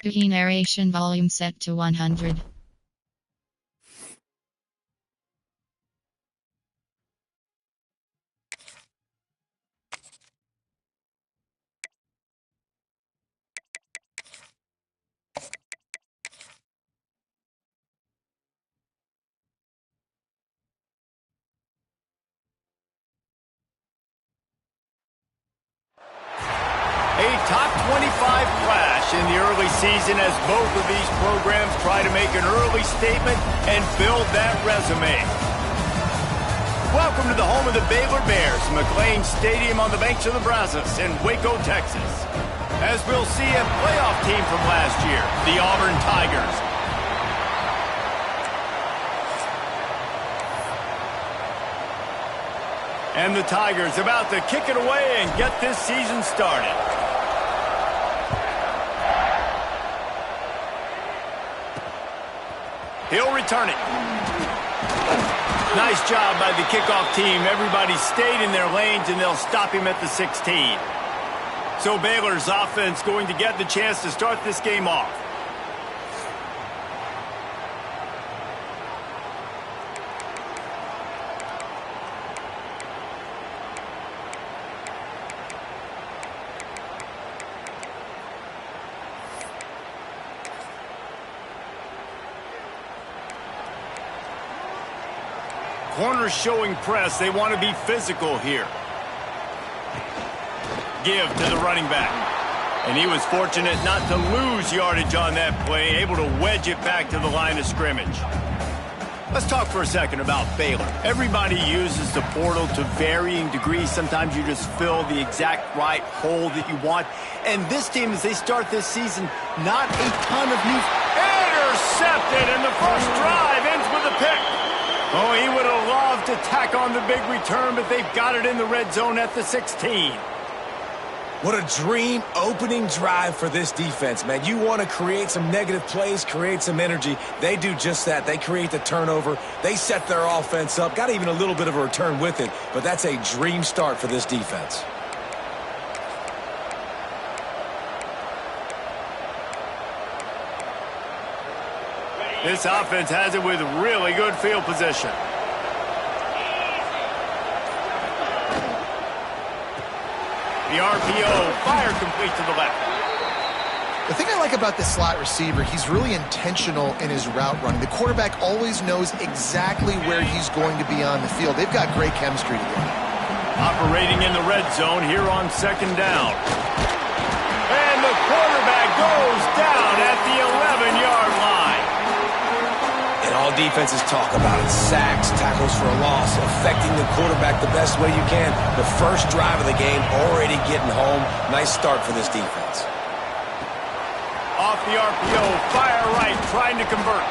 Key narration volume set to 100. A top 25 clash in the early season as both of these programs try to make an early statement and build that resume. Welcome to the home of the Baylor Bears, McLean Stadium on the banks of the Brazos in Waco, Texas. As we'll see a playoff team from last year, the Auburn Tigers. And the Tigers about to kick it away and get this season started. He'll return it. Nice job by the kickoff team. Everybody stayed in their lanes, and they'll stop him at the 16. So Baylor's offense going to get the chance to start this game off. Corners showing press. They want to be physical here. Give to the running back. And he was fortunate not to lose yardage on that play, able to wedge it back to the line of scrimmage. Let's talk for a second about Baylor. Everybody uses the portal to varying degrees. Sometimes you just fill the exact right hole that you want. And this team, as they start this season, not a ton of new... Intercepted, and the first drive ends with a pick. Oh, he would have loved to tack on the big return, but they've got it in the red zone at the 16. What a dream opening drive for this defense, man. You want to create some negative plays, create some energy. They do just that. They create the turnover. They set their offense up. Got even a little bit of a return with it, but that's a dream start for this defense. This offense has it with really good field position. The RPO, fire complete to the left. The thing I like about this slot receiver, he's really intentional in his route running. The quarterback always knows exactly where he's going to be on the field. They've got great chemistry together. Operating in the red zone here on second down. And the quarterback goes down at the 11-yard line. And all defenses talk about it. Sacks, tackles for a loss, affecting the quarterback the best way you can. The first drive of the game, already getting home. Nice start for this defense. Off the RPO, fire right, trying to convert.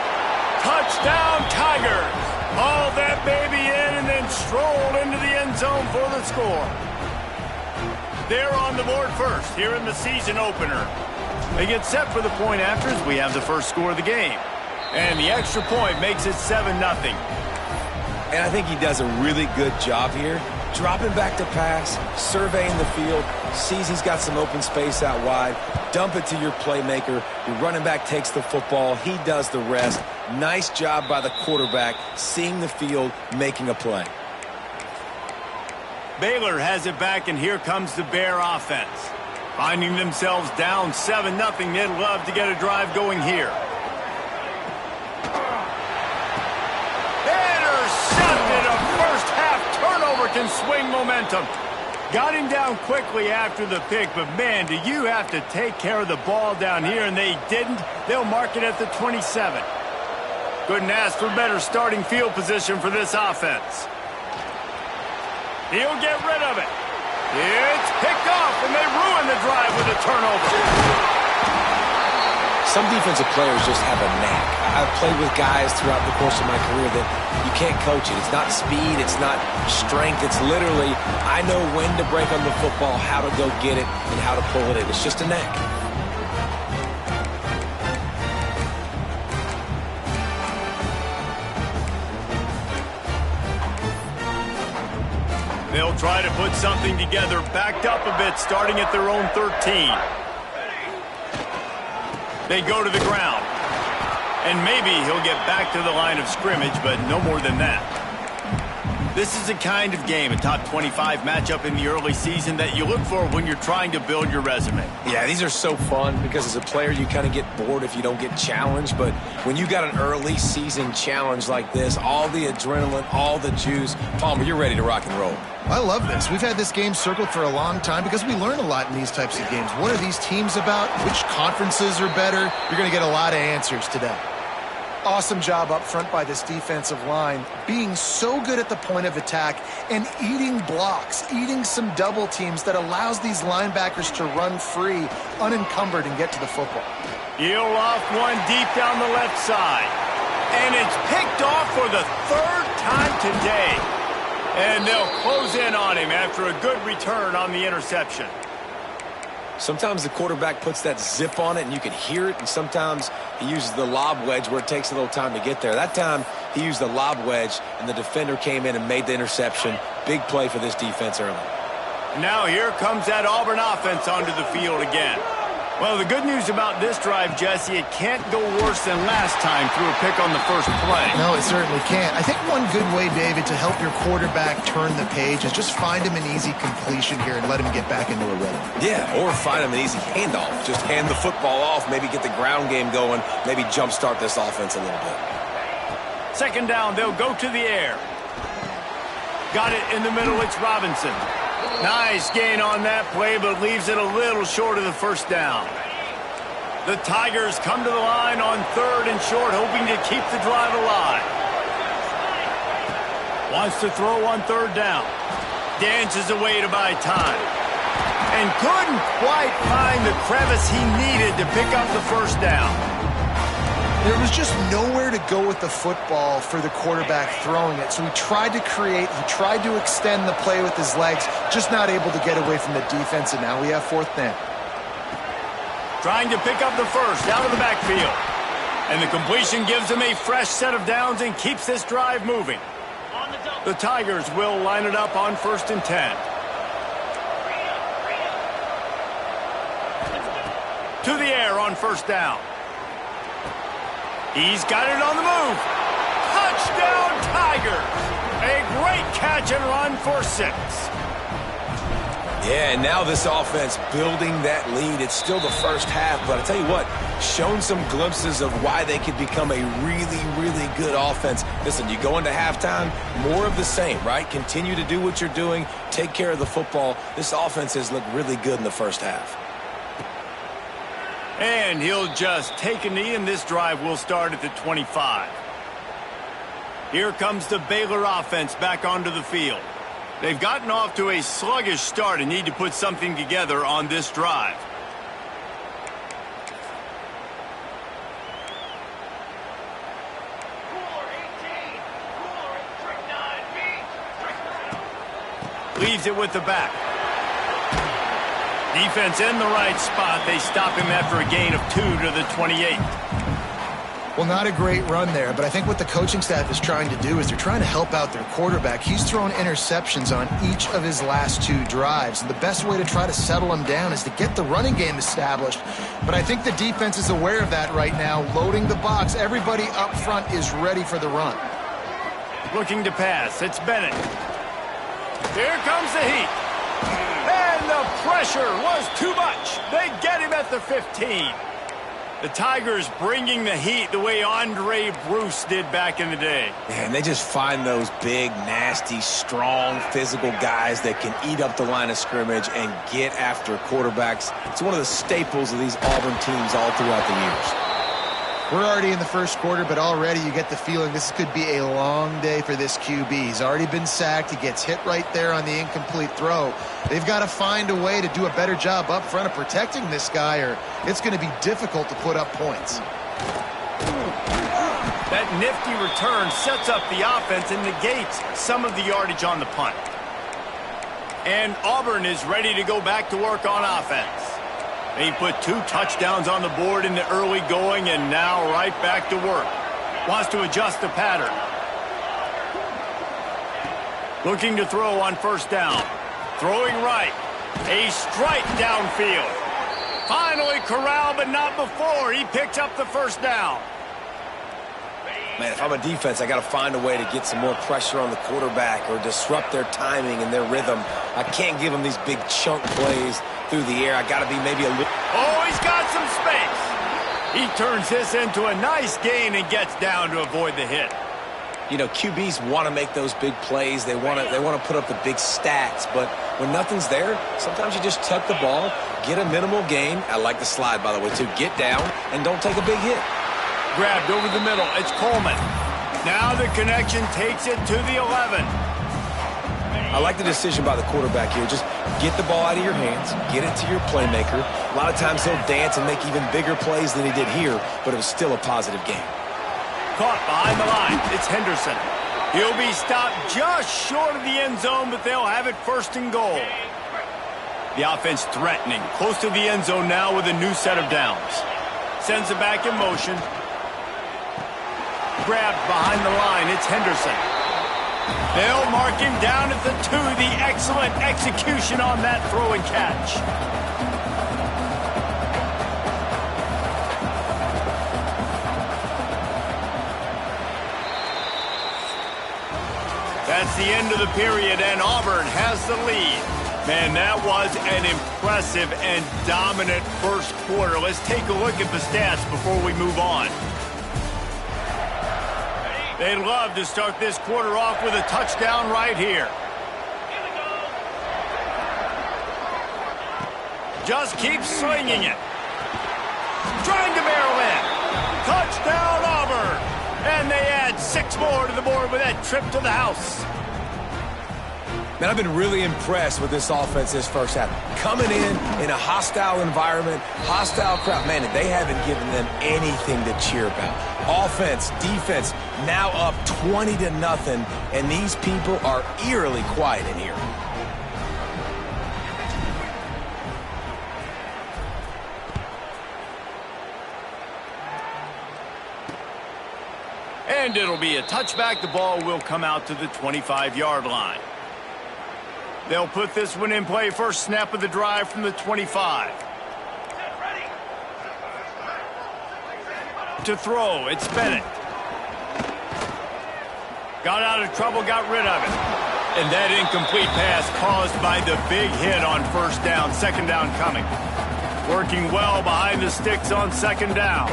Touchdown, Tigers. Haul that baby in and then stroll into the end zone for the score. They're on the board first here in the season opener. They get set for the point after as we have the first score of the game. And the extra point makes it 7-0. And I think he does a really good job here. Dropping back to pass, surveying the field, sees he's got some open space out wide, dump it to your playmaker. Your running back takes the football. He does the rest. Nice job by the quarterback, seeing the field, making a play. Baylor has it back, and here comes the Bear offense. Finding themselves down 7-0, they'd love to get a drive going here. Can swing momentum. Got him down quickly after the pick, but man, do you have to take care of the ball down here, and they didn't. They'll mark it at the 27. Couldn't ask for better starting field position for this offense. He'll get rid of it. It's picked off, and they ruin the drive with a turnover. Some defensive players just have a knack. I've played with guys throughout the course of my career that you can't coach it. It's not speed. It's not strength. It's literally, I know when to break on the football, how to go get it, and how to pull it in. It's just a knack. They'll try to put something together, backed up a bit, starting at their own 13. They go to the ground. And maybe he'll get back to the line of scrimmage, but no more than that. This is the kind of game, a top 25 matchup in the early season, that you look for when you're trying to build your resume. Yeah, these are so fun because as a player, you kind of get bored if you don't get challenged. But when you got an early season challenge like this, all the adrenaline, all the juice, Palmer, you're ready to rock and roll. I love this. We've had this game circled for a long time because we learn a lot in these types of games. What are these teams about? Which conferences are better? You're going to get a lot of answers today. Awesome job up front by this defensive line, being so good at the point of attack and eating blocks, eating some double teams that allows these linebackers to run free, unencumbered, and get to the football. He'll off one deep down the left side. And it's picked off for the third time today. And they'll close in on him after a good return on the interception. Sometimes the quarterback puts that zip on it and you can hear it, and sometimes he uses the lob wedge where it takes a little time to get there. That time he used the lob wedge and the defender came in and made the interception. Big play for this defense early. Now here comes that Auburn offense onto the field again. Well, the good news about this drive, Jesse, it can't go worse than last time through a pick on the first play. No, it certainly can't. I think one good way, David, to help your quarterback turn the page is just find him an easy completion here and let him get back into a rhythm. Yeah, or find him an easy handoff. Just hand the football off, maybe get the ground game going, maybe jumpstart this offense a little bit. Second down, they'll go to the air. Got it in the middle, it's Robinson. Nice gain on that play, but leaves it a little short of the first down. The Tigers come to the line on third and short, hoping to keep the drive alive. Wants to throw on third down. Dances away to buy time. And couldn't quite find the crevice he needed to pick up the first down. There was just nowhere to go with the football for the quarterback throwing it. So he tried to create, he tried to extend the play with his legs, just not able to get away from the defense, and now we have fourth down. Trying to pick up the first out of the backfield. And the completion gives him a fresh set of downs and keeps this drive moving. The Tigers will line it up on 1st and 10. To the air on first down. He's got it on the move. Touchdown, Tigers. A great catch and run for 6. Yeah, and now this offense building that lead. It's still the first half, but I tell you what, shown some glimpses of why they could become a really, really good offense. Listen, you go into halftime, more of the same, right? Continue to do what you're doing, take care of the football. This offense has looked really good in the first half. And he'll just take a knee, and this drive will start at the 25. Here comes the Baylor offense back onto the field. They've gotten off to a sluggish start and need to put something together on this drive. Leaves it with the back. Defense in the right spot. They stop him after a gain of 2 to the 28. Well, not a great run there, but I think what the coaching staff is trying to do is they're trying to help out their quarterback. He's thrown interceptions on each of his last 2 drives, and the best way to try to settle him down is to get the running game established. But I think the defense is aware of that right now, loading the box. Everybody up front is ready for the run. Looking to pass. It's Bennett. Here comes the heat. And the pressure was too much. They get him at the 15. The Tigers bringing the heat the way Andre Bruce did back in the day. And they just find those big, nasty, strong, physical guys that can eat up the line of scrimmage and get after quarterbacks. It's one of the staples of these Auburn teams all throughout the years. We're already in the first quarter, but already you get the feeling this could be a long day for this QB. He's already been sacked. He gets hit right there on the incomplete throw. They've got to find a way to do a better job up front of protecting this guy, or it's going to be difficult to put up points. That nifty return sets up the offense and negates some of the yardage on the punt. And Auburn is ready to go back to work on offense. They put 2 touchdowns on the board in the early going, and now right back to work. Wants to adjust the pattern. Looking to throw on first down. Throwing right. A strike downfield. Finally corralled, but not before. He picks up the first down. Man, if I'm a defense, I got to find a way to get some more pressure on the quarterback or disrupt their timing and their rhythm. I can't give them these big chunk plays through the air. I got to be maybe a little... Oh, he's got some space. He turns this into a nice gain and gets down to avoid the hit. You know, QBs want to make those big plays. They want to put up the big stats. But when nothing's there, sometimes you just tuck the ball, get a minimal gain. I like the slide, by the way, too. Get down and don't take a big hit. Grabbed over the middle. It's Coleman. Now the connection takes it to the 11. I like the decision by the quarterback here. Just get the ball out of your hands, get it to your playmaker. A lot of times he'll dance and make even bigger plays than he did here, but it was still a positive game. Caught behind the line. It's Henderson. He'll be stopped just short of the end zone, but they'll have it first and goal. The offense threatening. Close to the end zone now with a new set of downs. Sends it back in motion. Grabbed behind the line. It's Henderson. They'll mark him down at the 2. The excellent execution on that throw and catch. That's the end of the period, and Auburn has the lead. Man, that was an impressive and dominant first quarter. Let's take a look at the stats before we move on. They'd love to start this quarter off with a touchdown right here. Just keep slinging it. Trying to barrel in. Touchdown, Auburn. And they add 6 more to the board with that trip to the house. Man, I've been really impressed with this offense this first half. Coming in a hostile environment, hostile crowd. Man, they haven't given them anything to cheer about. Offense, defense, now up 20-0, and these people are eerily quiet in here. And it'll be a touchback. The ball will come out to the 25-yard line. They'll put this one in play. First snap of the drive from the 25. To throw, it's Bennett. Got out of trouble, got rid of it. And that incomplete pass caused by the big hit on first down. Second down coming. Working well behind the sticks on second down.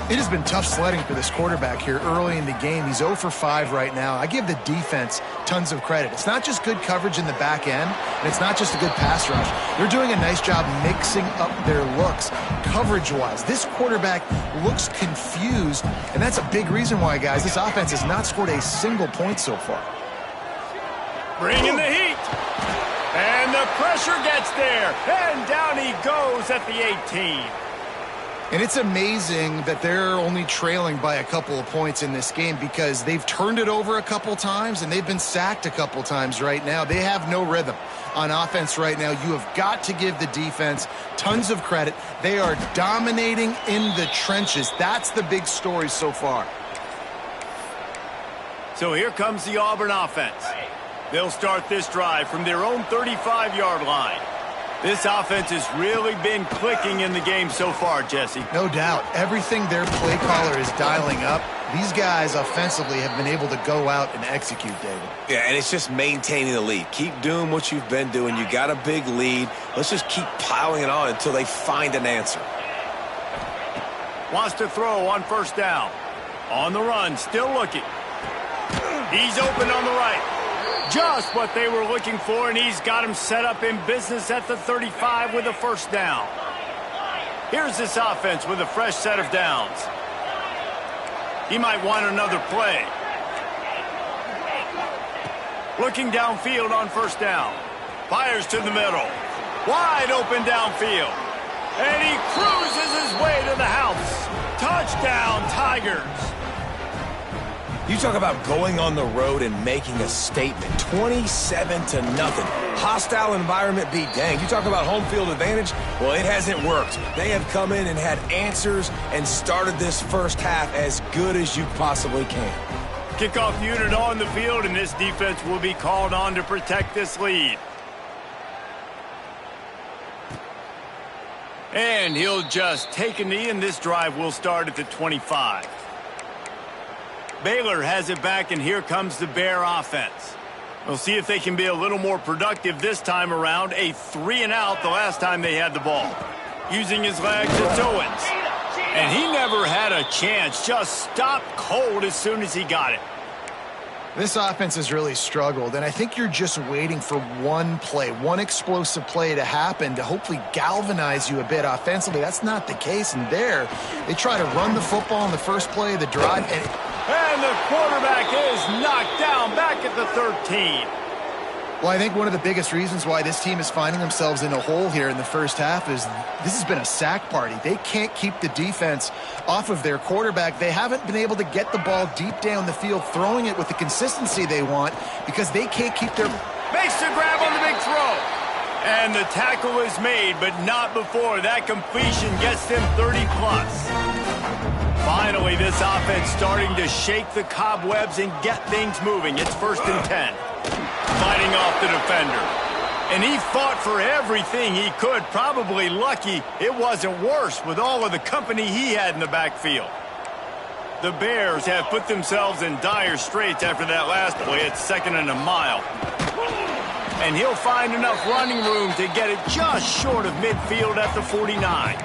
It has been tough sledding for this quarterback here early in the game. He's 0 for 5 right now. I give the defense tons of credit. It's not just good coverage in the back end, and it's not just a good pass rush. They're doing a nice job mixing up their looks coverage-wise. This quarterback looks confused, and that's a big reason why, guys, this offense has not scored a single point so far. Bringing the heat. And the pressure gets there. And down he goes at the 18. And it's amazing that they're only trailing by a couple of points in this game because they've turned it over a couple times and they've been sacked a couple times right now. They have no rhythm on offense right now. You have got to give the defense tons of credit. They are dominating in the trenches. That's the big story so far. So here comes the Auburn offense. They'll start this drive from their own 35-yard line. This offense has really been clicking in the game so far, Jesse. No doubt. Everything their play caller is dialing up, these guys offensively have been able to go out and execute, David. Yeah, and it's just maintaining the lead. Keep doing what you've been doing. You got a big lead. Let's just keep piling it on until they find an answer. Wants to throw on first down. On the run, still looking. He's open on the right. Just what they were looking for, and he's got him set up in business at the 35 with a first down. Here's this offense with a fresh set of downs. He might want another play. Looking downfield on first down. Fires to the middle. Wide open downfield. And he cruises his way to the house. Touchdown, Tigers. You talk about going on the road and making a statement. 27-0. Hostile environment be danged. You talk about home field advantage. Well, it hasn't worked. They have come in and had answers and started this first half as good as you possibly can. Kickoff unit on the field, and this defense will be called on to protect this lead. And he'll just take a knee, and this drive will start at the 25. Baylor has it back, and here comes the Bear offense. We'll see if they can be a little more productive this time around. A 3-and-out the last time they had the ball. Using his legs, it's Owens. And he never had a chance. Just stopped cold as soon as he got it. This offense has really struggled, and I think you're just waiting for one play, one explosive play to happen to hopefully galvanize you a bit offensively. That's not the case, and there, they try to run the football in the first play of the drive. And the quarterback is knocked down back at the 13. Well, I think one of the biggest reasons why this team is finding themselves in a hole here in the first half is this has been a sack party. They can't keep the defense off of their quarterback. They haven't been able to get the ball deep down the field, throwing it with the consistency they want because they can't keep their... Makes the grab on the big throw. And the tackle is made, but not before that completion gets them 30-plus. Finally, this offense starting to shake the cobwebs and get things moving. It's 1st and 10. Fighting off the defender. And he fought for everything he could. Probably lucky it wasn't worse with all of the company he had in the backfield. The Bears have put themselves in dire straits after that last play. It's 2nd and a mile. And he'll find enough running room to get it just short of midfield at the 49.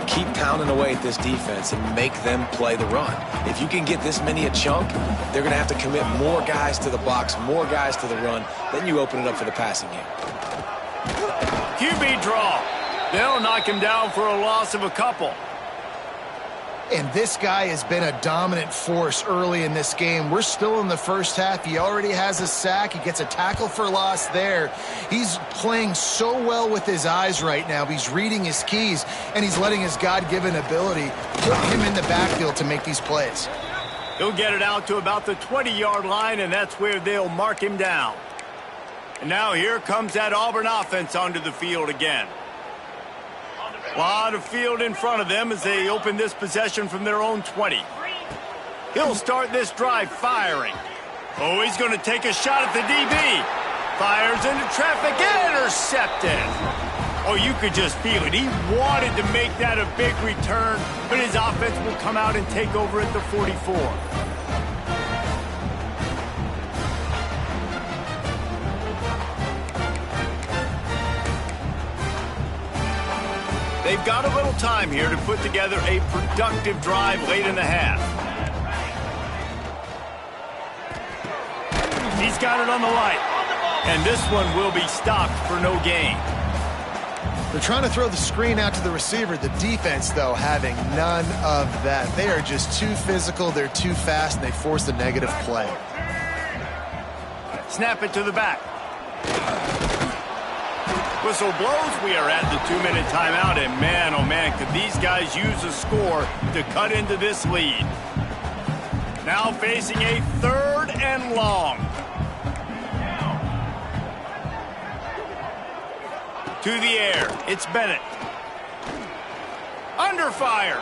Keep pounding away at this defense and make them play the run. If you can get this many a chunk, they're going to have to commit more guys to the box, more guys to the run. Then you open it up for the passing game. QB draw. They'll knock him down for a loss of a couple. And this guy has been a dominant force early in this game. We're still in the first half. He already has a sack. He gets a tackle for loss there. He's playing so well with his eyes right now. He's reading his keys, and he's letting his God-given ability put him in the backfield to make these plays. He'll get it out to about the 20-yard line, and that's where they'll mark him down. And now here comes that Auburn offense onto the field again. A lot of field in front of them as they open this possession from their own 20. He'll start this drive firing. Oh, he's going to take a shot at the DB. Fires into traffic, intercepted. Oh, you could just feel it. He wanted to make that a big return, but his offense will come out and take over at the 44. They've got a little time here to put together a productive drive late in the half. He's got it on the light. And this one will be stopped for no gain. They're trying to throw the screen out to the receiver. The defense, though, having none of that. They are just too physical. They're too fast, and they force a negative play. Snap it to the back. Whistle blows. We are at the 2-minute timeout, and man, oh man, could these guys use a score to cut into this lead. Now facing a 3rd and long. To the air, it's Bennett. Under fire.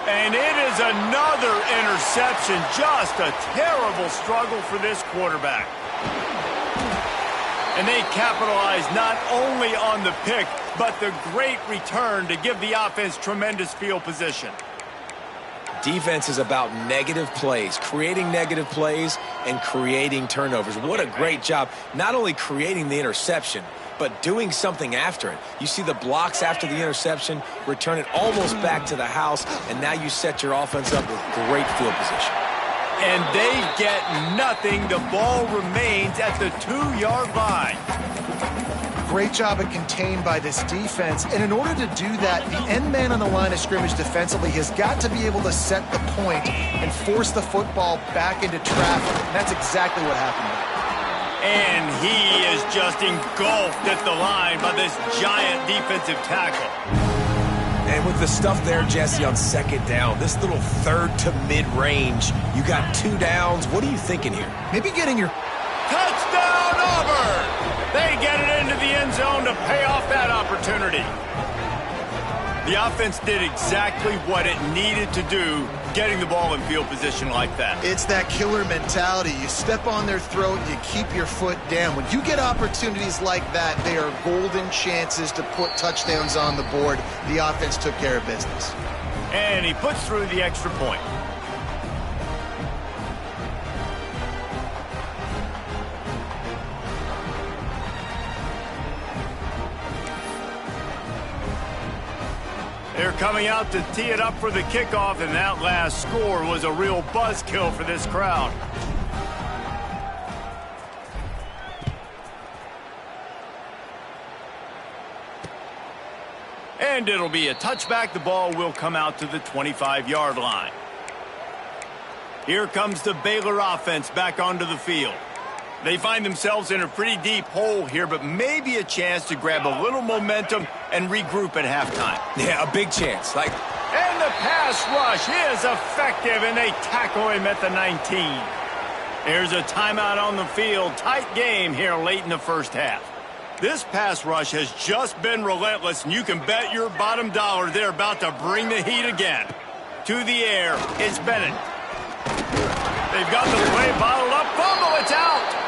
And it is another interception. Just a terrible struggle for this quarterback. And they capitalize not only on the pick, but the great return to give the offense tremendous field position. Defense is about negative plays, creating negative plays and creating turnovers. What a great job, not only creating the interception, but doing something after it. You see the blocks after the interception, return it almost back to the house, and now you set your offense up with great field position. And they get nothing. The ball remains at the 2-yard line. Great job at contained by this defense. And in order to do that, the end man on the line of scrimmage defensively has got to be able to set the point and force the football back into traffic. And that's exactly what happened there. And he is just engulfed at the line by this giant defensive tackle. And with the stuff there, Jesse, on 2nd down, this little 3rd to mid-range, you got 2 downs. What are you thinking here? Maybe getting your... Touchdown, Auburn! They get it into the end zone to pay off that opportunity. The offense did exactly what it needed to do, getting the ball in field position like that. It's that killer mentality. You step on their throat, you keep your foot down. When you get opportunities like that, they are golden chances to put touchdowns on the board. The offense took care of business. And he puts through the extra point. They're coming out to tee it up for the kickoff, and that last score was a real buzzkill for this crowd. And it'll be a touchback. The ball will come out to the 25-yard line. Here comes the Baylor offense back onto the field. They find themselves in a pretty deep hole here, but maybe a chance to grab a little momentum and regroup at halftime. Yeah, a big chance. And the pass rush is effective, and they tackle him at the 19. There's a timeout on the field. Tight game here late in the first half. This pass rush has just been relentless, and you can bet your bottom dollar they're about to bring the heat again. To the air, it's Bennett. They've got the play bottled up. Fumble, it's out.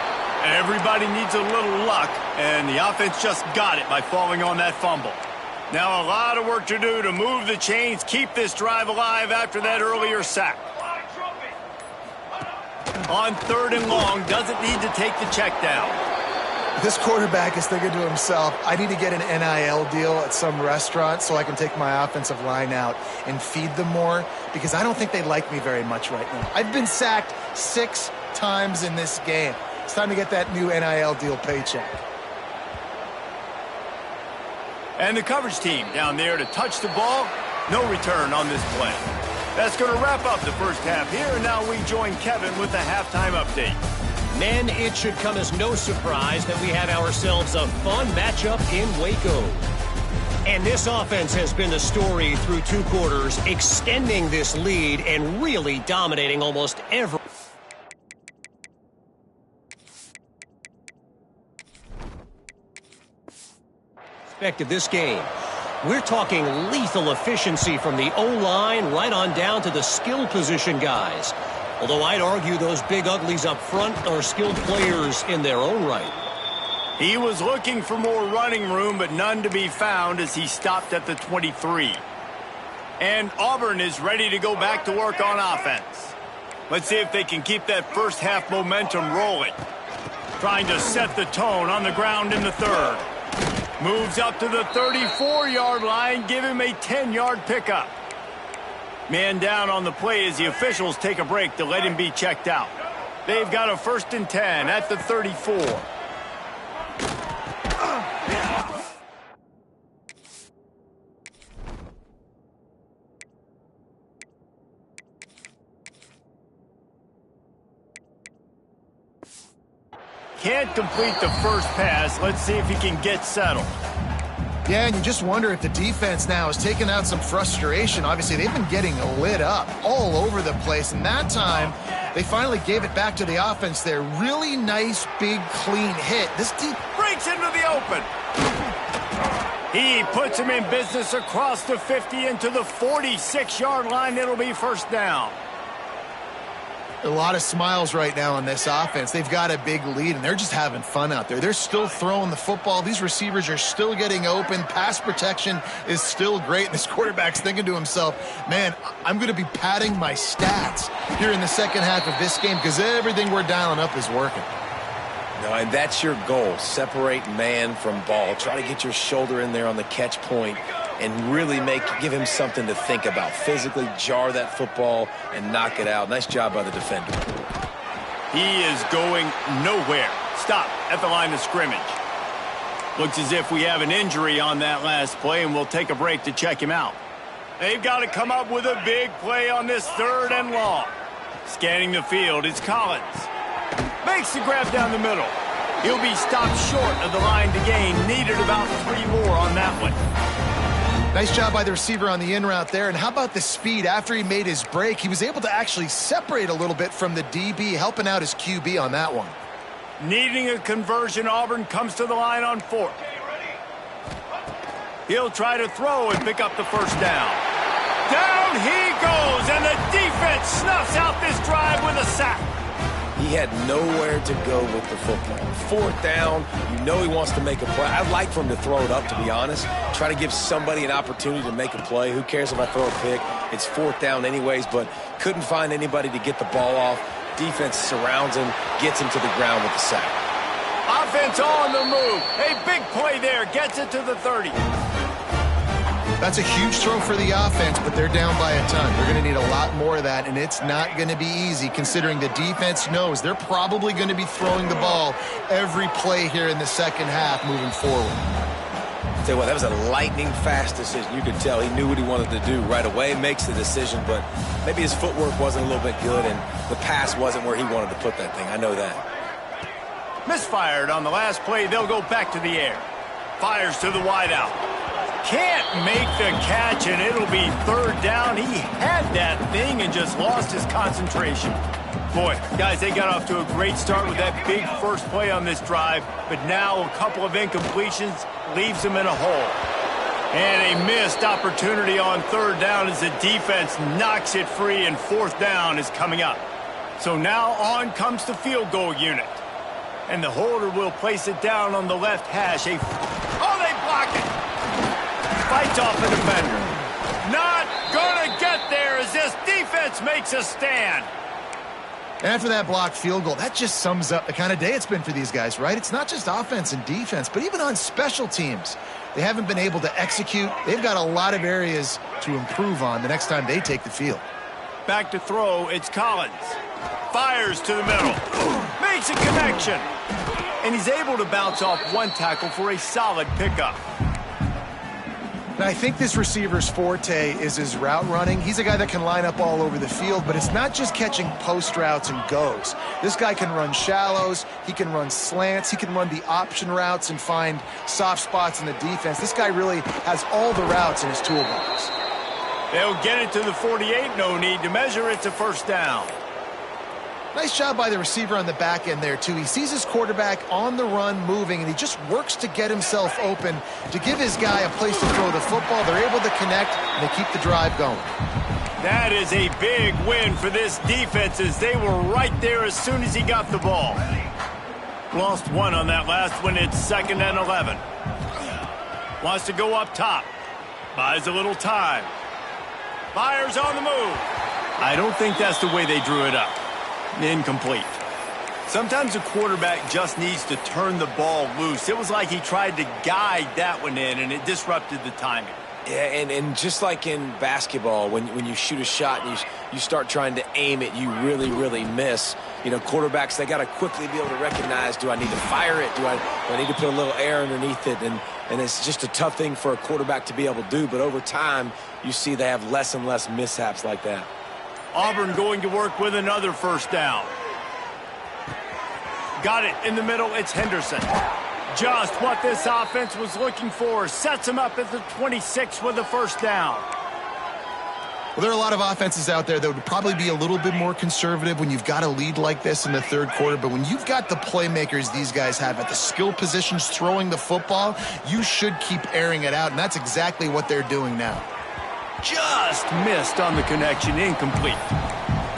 Everybody needs a little luck, and the offense just got it by falling on that fumble. Now a lot of work to do to move the chains, keep this drive alive after that earlier sack. On 3rd and long, doesn't need to take the check down. This quarterback is thinking to himself, I need to get an NIL deal at some restaurant so I can take my offensive line out and feed them more, because I don't think they like me very much right now. I've been sacked 6 times in this game. It's time to get that new NIL deal paycheck. And the coverage team down there to touch the ball. No return on this play. That's going to wrap up the first half here, and now we join Kevin with the halftime update. Men, it should come as no surprise that we had ourselves a fun matchup in Waco. And this offense has been the story through 2 quarters, extending this lead and really dominating almost every aspect of this game. We're talking lethal efficiency from the O-line right on down to the skill position guys. Although I'd argue those big uglies up front are skilled players in their own right. He was looking for more running room, but none to be found as he stopped at the 23. And Auburn is ready to go back to work on offense. Let's see if they can keep that first half momentum rolling. Trying to set the tone on the ground in the 3rd. Moves up to the 34-yard line, give him a 10-yard pickup. Man down on the play as the officials take a break to let him be checked out. They've got a 1st and 10 at the 34. Can't complete the first pass. Let's see if he can get settled. Yeah, and you just wonder if the defense now has taken out some frustration. Obviously, they've been getting lit up all over the place, and that time they finally gave it back to the offense there. Really nice, big, clean hit. This deep breaks into the open. He puts him in business across the 50 into the 46-yard line. It'll be 1st down. A lot of smiles right now on this offense. They've got a big lead, and they're just having fun out there. They're still throwing the football. These receivers are still getting open. Pass protection is still great. And this quarterback's thinking to himself, man, I'm going to be padding my stats here in the second half of this game because everything we're dialing up is working. No, and that's your goal. Separate man from ball. Try to get your shoulder in there on the catch point and really give him something to think about. Physically jar that football and knock it out. Nice job by the defender. He is going nowhere. Stop at the line of scrimmage. Looks as if we have an injury on that last play, and we'll take a break to check him out. They've got to come up with a big play on this 3rd and long. Scanning the field, it's Collins. Makes the grab down the middle. He'll be stopped short of the line to gain. Needed about 3 more on that one. Nice job by the receiver on the in route there. And how about the speed? After he made his break, he was able to actually separate a little bit from the DB, helping out his QB on that one. Needing a conversion, Auburn comes to the line on 4th. He'll try to throw and pick up the first down. Down he goes, and the defense snuffs out this drive with a sack. He had nowhere to go with the football. Fourth down, you know he wants to make a play. I'd like for him to throw it up, to be honest. Try to give somebody an opportunity to make a play. Who cares if I throw a pick? It's fourth down anyways, but couldn't find anybody to get the ball off. Defense surrounds him, gets him to the ground with the sack. Offense on the move. A big play there. Gets it to the 30. That's a huge throw for the offense, but they're down by a ton. They're going to need a lot more of that, and it's not going to be easy considering the defense knows they're probably going to be throwing the ball every play here in the second half moving forward. Tell you what, that was a lightning-fast decision. You could tell he knew what he wanted to do right away, makes the decision, but maybe his footwork wasn't a little bit good, and the pass wasn't where he wanted to put that thing. I know that. Misfired on the last play. They'll go back to the air. Fires to the wideout. Can't make the catch, and it'll be third down. He had that thing and just lost his concentration. Boy, guys, they got off to a great start with that big first play on this drive, but now a couple of incompletions leaves them in a hole. And a missed opportunity on third down as the defense knocks it free, and fourth down is coming up. So now on comes the field goal unit. And the holder will place it down on the left hash. Oh, they block it! Fights off the defender. Not gonna get there as this defense makes a stand. And after that blocked field goal, that just sums up the kind of day it's been for these guys, right? It's not just offense and defense, but even on special teams. They haven't been able to execute. They've got a lot of areas to improve on the next time they take the field. Back to throw, it's Collins. Fires to the middle. Makes a connection. And he's able to bounce off one tackle for a solid pickup. Now, I think this receiver's forte is his route running. He's a guy that can line up all over the field, but it's not just catching post routes and goes. This guy can run shallows, he can run slants, he can run the option routes and find soft spots in the defense. This guy really has all the routes in his toolbox. They'll get it to the 48, no need to measure. It's a first down. Nice job by the receiver on the back end there, too. He sees his quarterback on the run moving, and he just works to get himself open to give his guy a place to throw the football. They're able to connect, and they keep the drive going. That is a big win for this defense as they were right there as soon as he got the ball. Lost one on that last one. It's 2nd and 11. Wants to go up top. Buys a little time. Fires on the move. I don't think that's the way they drew it up. Incomplete. Sometimes a quarterback just needs to turn the ball loose. It was like he tried to guide that one in, and it disrupted the timing. Yeah, and just like in basketball, when you shoot a shot and you start trying to aim it, you really, really miss. You know, quarterbacks, they got to quickly be able to recognize, do I need to fire it? Do I need to put a little air underneath it? And it's just a tough thing for a quarterback to be able to do. But over time, you see they have less and less mishaps like that. Auburn going to work with another first down. Got it in the middle. It's Henderson. Just what this offense was looking for. Sets him up at the 26 with a first down. Well, there are a lot of offenses out there that would probably be a little bit more conservative when you've got a lead like this in the third quarter. But when you've got the playmakers these guys have at the skill positions throwing the football, you should keep airing it out. And that's exactly what they're doing now. Just missed on the connection. Incomplete.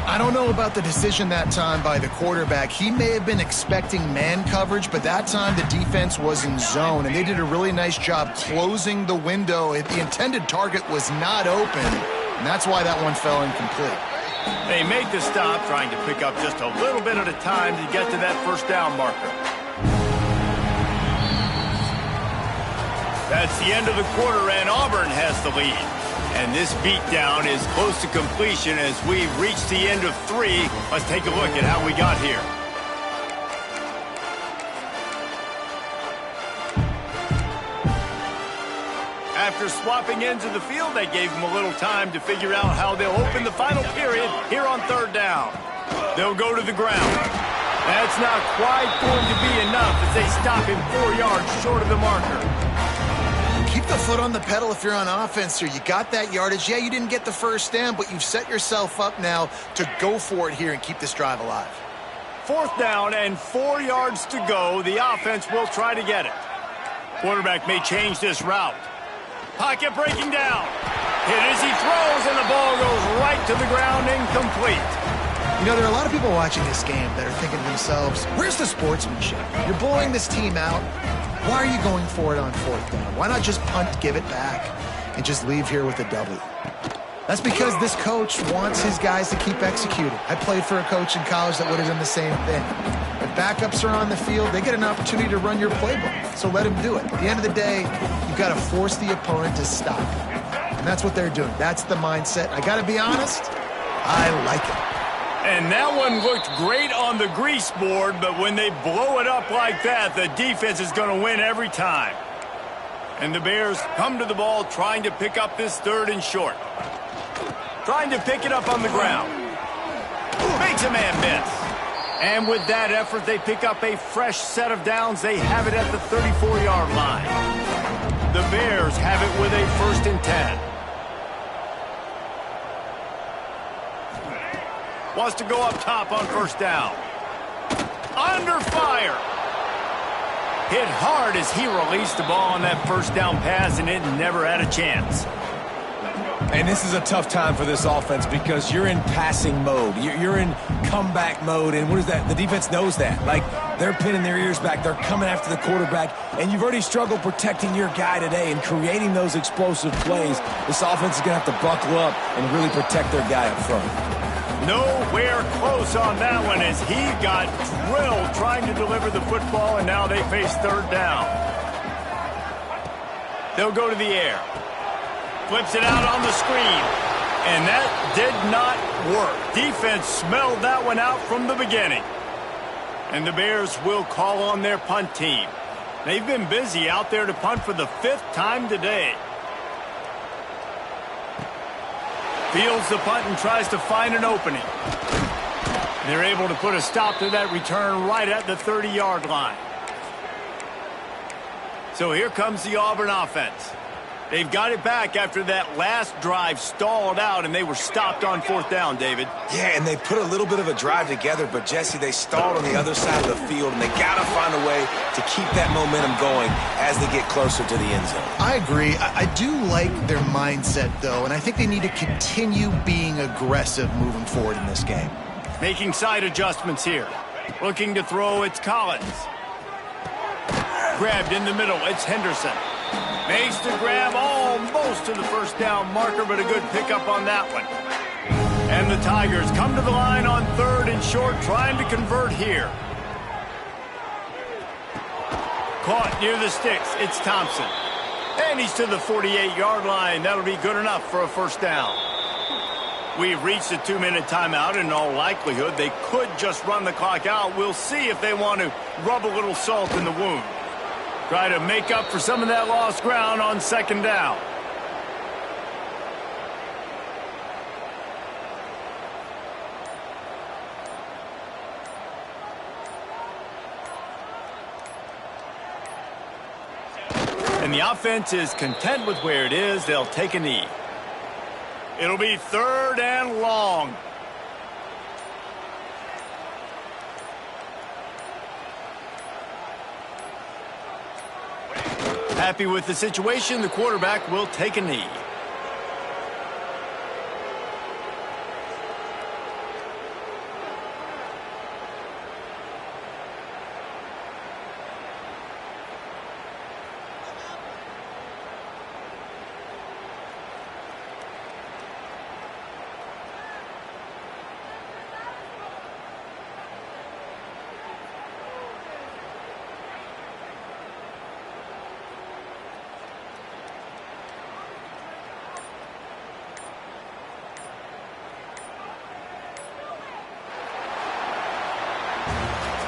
I don't know about the decision that time by the quarterback. He may have been expecting man coverage, but that time the defense was in zone, and they did a really nice job closing the window. The intended target was not open, and that's why that one fell incomplete. They make the stop, trying to pick up just a little bit at a time to get to that first down marker. That's the end of the quarter, and Auburn has the lead. And this beatdown is close to completion as we reach the end of 3. Let's take a look at how we got here. After swapping ends of the field, they gave them a little time to figure out how they'll open the final period here on third down. They'll go to the ground. That's not quite going to be enough as they stop him 4 yards short of the marker. Keep the foot on the pedal if you're on offense here. You got that yardage. Yeah, you didn't get the first down, but you've set yourself up now to go for it here and keep this drive alive. Fourth down and 4 yards to go. The offense will try to get it. Quarterback may change this route. Pocket breaking down. Hit as he throws, and the ball goes right to the ground, incomplete. You know, there are a lot of people watching this game that are thinking to themselves, where's the sportsmanship? You're blowing this team out. Why are you going for it on fourth down? Why not just punt, give it back, and just leave here with a W? That's because this coach wants his guys to keep executing. I played for a coach in college that would have done the same thing. If backups are on the field, they get an opportunity to run your playbook, so let them do it. At the end of the day, you've got to force the opponent to stop. And that's what they're doing. That's the mindset. I got to be honest, I like it. And that one looked great on the grease board, but when they blow it up like that, the defense is going to win every time. And the Bears come to the ball trying to pick up this third and short. Trying to pick it up on the ground. Makes a man miss. And with that effort, they pick up a fresh set of downs. They have it at the 34-yard line. The Bears have it with a 1st and 10. Wants to go up top on 1st down. Under fire. Hit hard as he released the ball on that 1st down pass, and it never had a chance. And this is a tough time for this offense because you're in passing mode. You're in comeback mode, and what is that? The defense knows that. Like, they're pinning their ears back. They're coming after the quarterback, and you've already struggled protecting your guy today and creating those explosive plays. This offense is going to have to buckle up and really protect their guy up front. Nowhere close on that one as he got drilled trying to deliver the football, and now they face 3rd down. They'll go to the air. Flips it out on the screen. And that did not work. Defense smelled that one out from the beginning. And the Bears will call on their punt team. They've been busy out there to punt for the 5th time today. Fields the punt and tries to find an opening. They're able to put a stop to that return right at the 30-yard line. So here comes the Auburn offense. They've got it back after that last drive stalled out, and they were stopped on 4th down, David. Yeah, and they put a little bit of a drive together, but, Jesse, they stalled on the other side of the field, and they got to find a way to keep that momentum going as they get closer to the end zone. I agree. I do like their mindset, though, and I think they need to continue being aggressive moving forward in this game. Making side adjustments here. Looking to throw, it's Collins. Grabbed in the middle, it's Henderson. Makes the grab almost to the 1st down marker, but a good pickup on that one. And the Tigers come to the line on 3rd and short, trying to convert here. Caught near the sticks, it's Thompson. And he's to the 48-yard line. That'll be good enough for a 1st down. We've reached a 2-minute timeout, and in all likelihood, they could just run the clock out. We'll see if they want to rub a little salt in the wound. Try to make up for some of that lost ground on 2nd down. And the offense is content with where it is. They'll take a knee. It'll be 3rd and long. Happy with the situation, the quarterback will take a knee.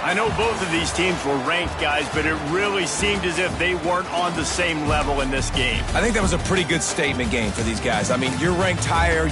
I know both of these teams were ranked, guys, but it really seemed as if they weren't on the same level in this game. I think that was a pretty good statement game for these guys. I mean, you're ranked higher.